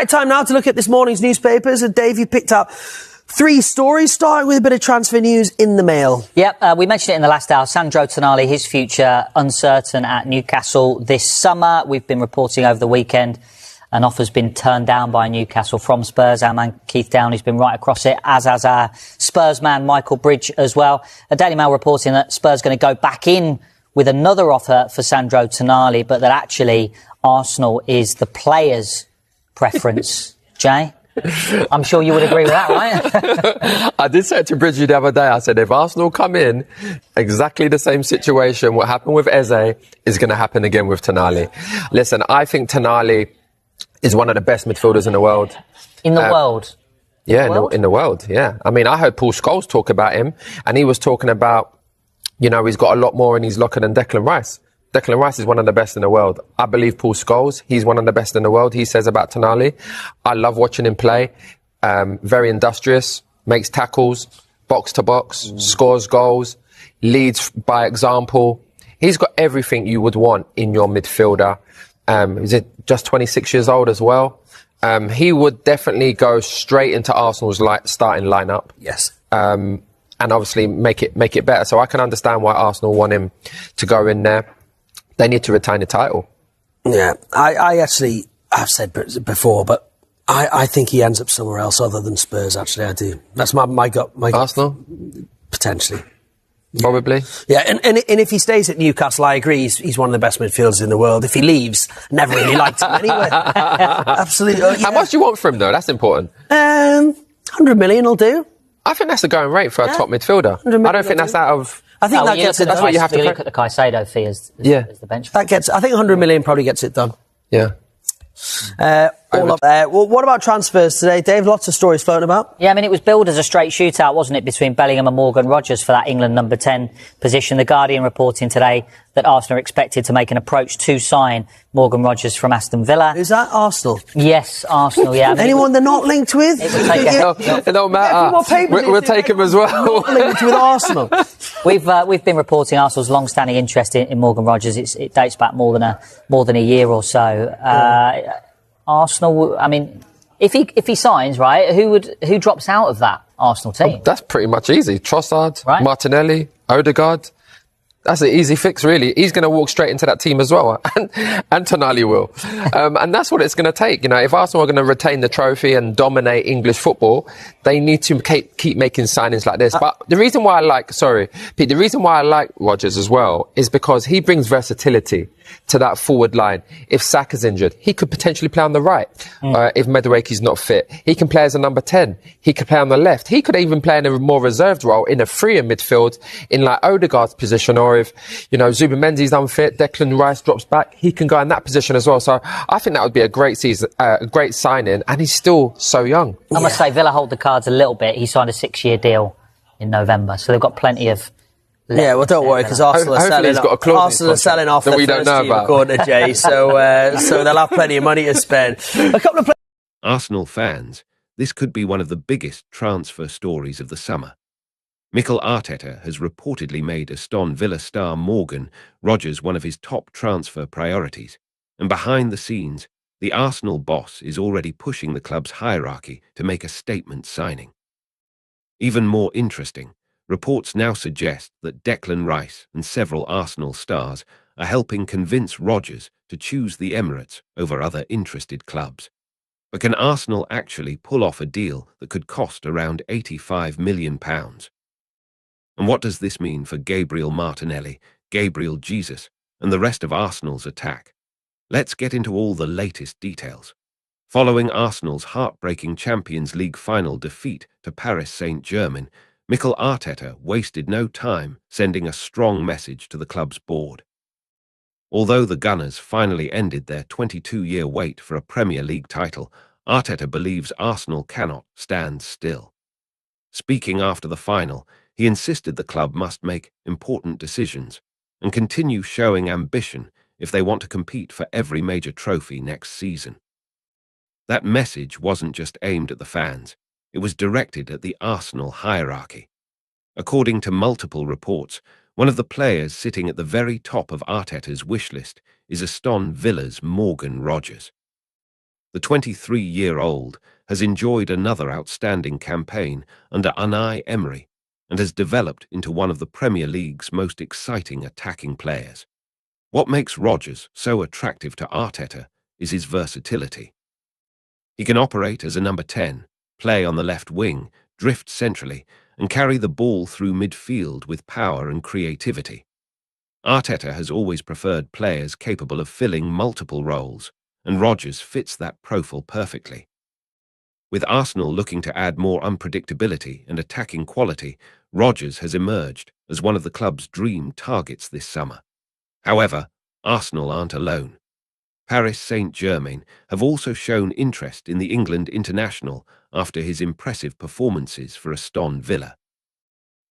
Right, time now to look at this morning's newspapers. And Dave, you picked up 3 stories, starting with a bit of transfer news in the Mail. Yep, we mentioned it in the last hour. Sandro Tonali, his future uncertain at Newcastle this summer. We've been reporting over the weekend an offer's been turned down by Newcastle from Spurs. Our man Keith Downey's been right across it, as has our Spurs man Michael Bridge as well. A Daily Mail reporting that Spurs going to go back in with another offer for Sandro Tonali, but that actually Arsenal is the player's preference. Jay? I'm sure you would agree with that, right? I did say it to Bridgie the other day. I said, if Arsenal come in, exactly the same situation, what happened with Eze is going to happen again with Tonali. Listen, I think Tonali is one of the best midfielders in the world. In the world? Yeah, in the world, yeah. I mean, I heard Paul Scholes talk about him, and he was talking about, you know, he's got a lot more in his locker than Declan Rice. Declan Rice is one of the best in the world. I believe Paul Scholes, he's one of the best in the world. He says about Tonali, I love watching him play. Very industrious, makes tackles, box to box, scores goals, leads by example. He's got everything you would want in your midfielder. Is it just 26 years old as well? He would definitely go straight into Arsenal's starting lineup. Yes. And obviously make it better. So I can understand why Arsenal want him to go in there. They need to retain the title. Yeah, I actually have said before, but I think he ends up somewhere else other than Spurs. Actually, I do. That's my gut. Arsenal? Potentially. Probably. Yeah, and if he stays at Newcastle, I agree, he's one of the best midfielders in the world. If he leaves, never really liked him anyway. Absolutely. Yeah. How much do you want for him, though? That's important. 100 million will do. I think that's the going rate for a top midfielder. I don't think that's out of... I think that gets it. That's what you have to look at the Caicedo fee as the benchmark. That gets. I think 100 million probably gets it done. Yeah. All up there. Well, what about transfers today, Dave? Lots of stories floating about. Yeah, I mean, it was billed as a straight shootout, wasn't it, between Bellingham and Morgan Rogers for that England number 10 position. The Guardian reporting today that Arsenal are expected to make an approach to sign Morgan Rogers from Aston Villa. Is that Arsenal? Yes, Arsenal, yeah. I mean, anyone they're not linked with? It don't matter. We'll take him as well. Not linked with Arsenal. We've been reporting Arsenal's long-standing interest in Morgan Rogers. It dates back more than a year or so. Arsenal, I mean, if he signs, right, who drops out of that Arsenal team? Oh, that's pretty much easy. Trossard, right? Martinelli, Odegaard. That's an easy fix, really. He's going to walk straight into that team as well, and Tonali will. And that's what it's going to take. You know, if Arsenal are going to retain the trophy and dominate English football, they need to keep making signings like this. But the reason why the reason why I like Rodgers as well is because he brings versatility to that forward line. If Saka's injured, he could potentially play on the right. If Madueke's not fit, he can play as a number 10. He could play on the left. He could even play in a more reserved role in a freer midfield in like Odegaard's position, or if, you know, Zubimendi's unfit, Declan Rice drops back, he can go in that position as well. So I think that would be a great season, a great signing, and he's still so young. I must say, Villa hold the cards a little bit. He signed a 6-year deal in November, so they've got plenty of... Yeah, well, don't worry, because Arsenal are selling off their first team, according to Jay, so they'll have plenty of money to spend. A couple of Arsenal fans, this could be one of the biggest transfer stories of the summer. Mikel Arteta has reportedly made Aston Villa star Morgan Rogers one of his top transfer priorities, and behind the scenes, the Arsenal boss is already pushing the club's hierarchy to make a statement signing. Even more interesting, reports now suggest that Declan Rice and several Arsenal stars are helping convince Rodgers to choose the Emirates over other interested clubs. But can Arsenal actually pull off a deal that could cost around £85 million? And what does this mean for Gabriel Martinelli, Gabriel Jesus, and the rest of Arsenal's attack? Let's get into all the latest details. Following Arsenal's heartbreaking Champions League final defeat to Paris Saint-Germain, Mikel Arteta wasted no time sending a strong message to the club's board. Although the Gunners finally ended their 22-year wait for a Premier League title, Arteta believes Arsenal cannot stand still. Speaking after the final, he insisted the club must make important decisions and continue showing ambition if they want to compete for every major trophy next season. That message wasn't just aimed at the fans, it was directed at the Arsenal hierarchy. According to multiple reports, one of the players sitting at the very top of Arteta's wish list is Aston Villa's Morgan Rogers. The 23-year-old has enjoyed another outstanding campaign under Unai Emery and has developed into one of the Premier League's most exciting attacking players. What makes Rodgers so attractive to Arteta is his versatility. He can operate as a number 10, play on the left wing, drift centrally, and carry the ball through midfield with power and creativity. Arteta has always preferred players capable of filling multiple roles, and Rodgers fits that profile perfectly. With Arsenal looking to add more unpredictability and attacking quality, Rodgers has emerged as one of the club's dream targets this summer. However, Arsenal aren't alone. Paris Saint-Germain have also shown interest in the England international after his impressive performances for Aston Villa.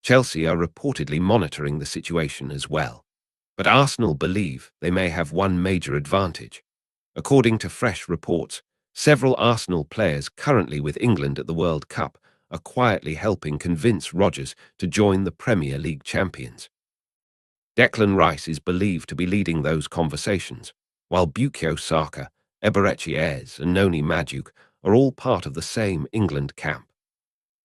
Chelsea are reportedly monitoring the situation as well, but Arsenal believe they may have one major advantage. According to fresh reports, several Arsenal players currently with England at the World Cup are quietly helping convince Rodgers to join the Premier League champions. Declan Rice is believed to be leading those conversations, while Bukayo Saka, Eberechi Eze and Noni Madueke are all part of the same England camp.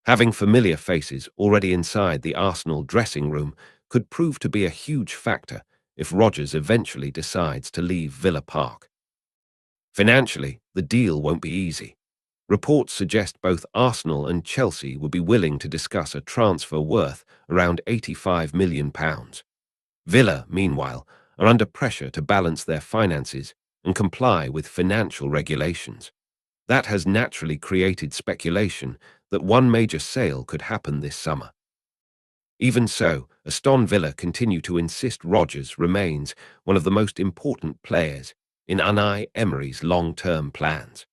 Having familiar faces already inside the Arsenal dressing room could prove to be a huge factor if Rodgers eventually decides to leave Villa Park. Financially, the deal won't be easy. Reports suggest both Arsenal and Chelsea would be willing to discuss a transfer worth around £85 million. Villa, meanwhile, are under pressure to balance their finances and comply with financial regulations. That has naturally created speculation that one major sale could happen this summer. Even so, Aston Villa continue to insist Rodgers remains one of the most important players in Unai Emery's long-term plans.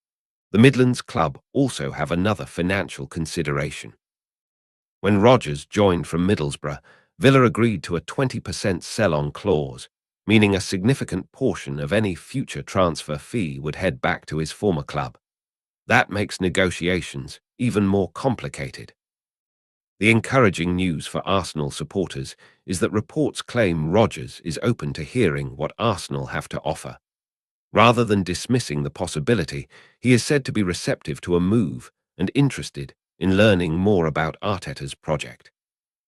The Midlands club also have another financial consideration. When Rodgers joined from Middlesbrough, Villa agreed to a 20% sell-on clause, meaning a significant portion of any future transfer fee would head back to his former club. That makes negotiations even more complicated. The encouraging news for Arsenal supporters is that reports claim Rodgers is open to hearing what Arsenal have to offer. Rather than dismissing the possibility, he is said to be receptive to a move and interested in learning more about Arteta's project.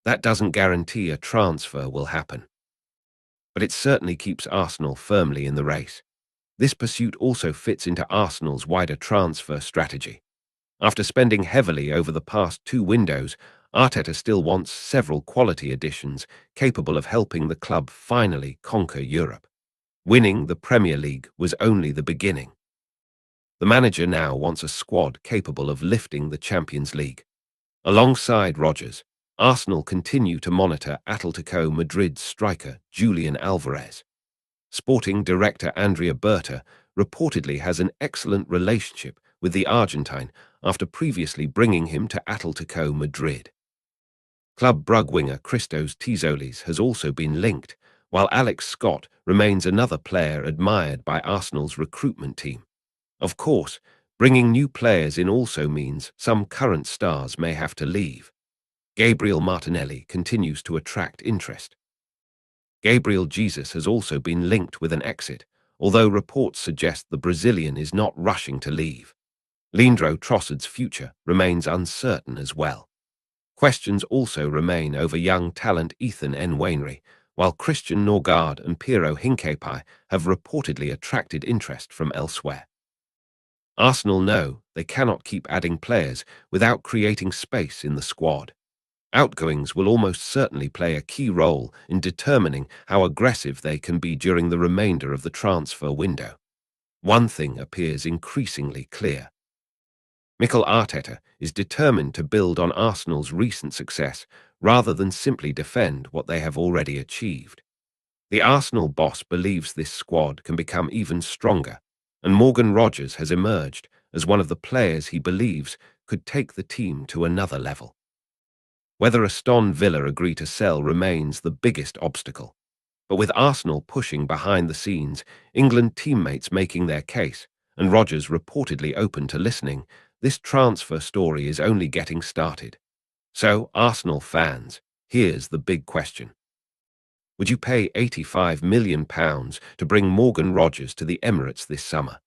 That doesn't guarantee a transfer will happen, but it certainly keeps Arsenal firmly in the race. This pursuit also fits into Arsenal's wider transfer strategy. After spending heavily over the past 2 windows, Arteta still wants several quality additions capable of helping the club finally conquer Europe. Winning the Premier League was only the beginning. The manager now wants a squad capable of lifting the Champions League. Alongside Rodgers, Arsenal continue to monitor Atletico Madrid's striker Julian Alvarez. Sporting director Andrea Berta reportedly has an excellent relationship with the Argentine after previously bringing him to Atletico Madrid. Club Brugge winger Christos Tizolis has also been linked, while Alex Scott remains another player admired by Arsenal's recruitment team. Of course, bringing new players in also means some current stars may have to leave. Gabriel Martinelli continues to attract interest. Gabriel Jesus has also been linked with an exit, although reports suggest the Brazilian is not rushing to leave. Leandro Trossad's future remains uncertain as well. Questions also remain over young talent Ethan Nwaneri, while Christian Norgard and Piero Hincapié have reportedly attracted interest from elsewhere. Arsenal know they cannot keep adding players without creating space in the squad. Outgoings will almost certainly play a key role in determining how aggressive they can be during the remainder of the transfer window. One thing appears increasingly clear. Mikel Arteta is determined to build on Arsenal's recent success rather than simply defend what they have already achieved. The Arsenal boss believes this squad can become even stronger, and Morgan Rodgers has emerged as one of the players he believes could take the team to another level. Whether Aston Villa agree to sell remains the biggest obstacle, but with Arsenal pushing behind the scenes, England teammates making their case, and Rodgers reportedly open to listening, this transfer story is only getting started. So, Arsenal fans, here's the big question. Would you pay £85 million to bring Morgan Rodgers to the Emirates this summer?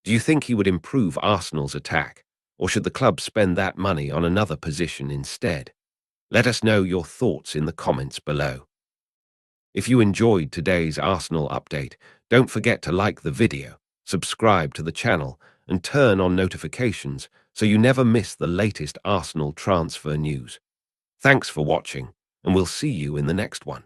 Do you think he would improve Arsenal's attack, or should the club spend that money on another position instead? Let us know your thoughts in the comments below. If you enjoyed today's Arsenal update, don't forget to like the video, subscribe to the channel, and turn on notifications so you never miss the latest Arsenal transfer news. Thanks for watching, and we'll see you in the next one.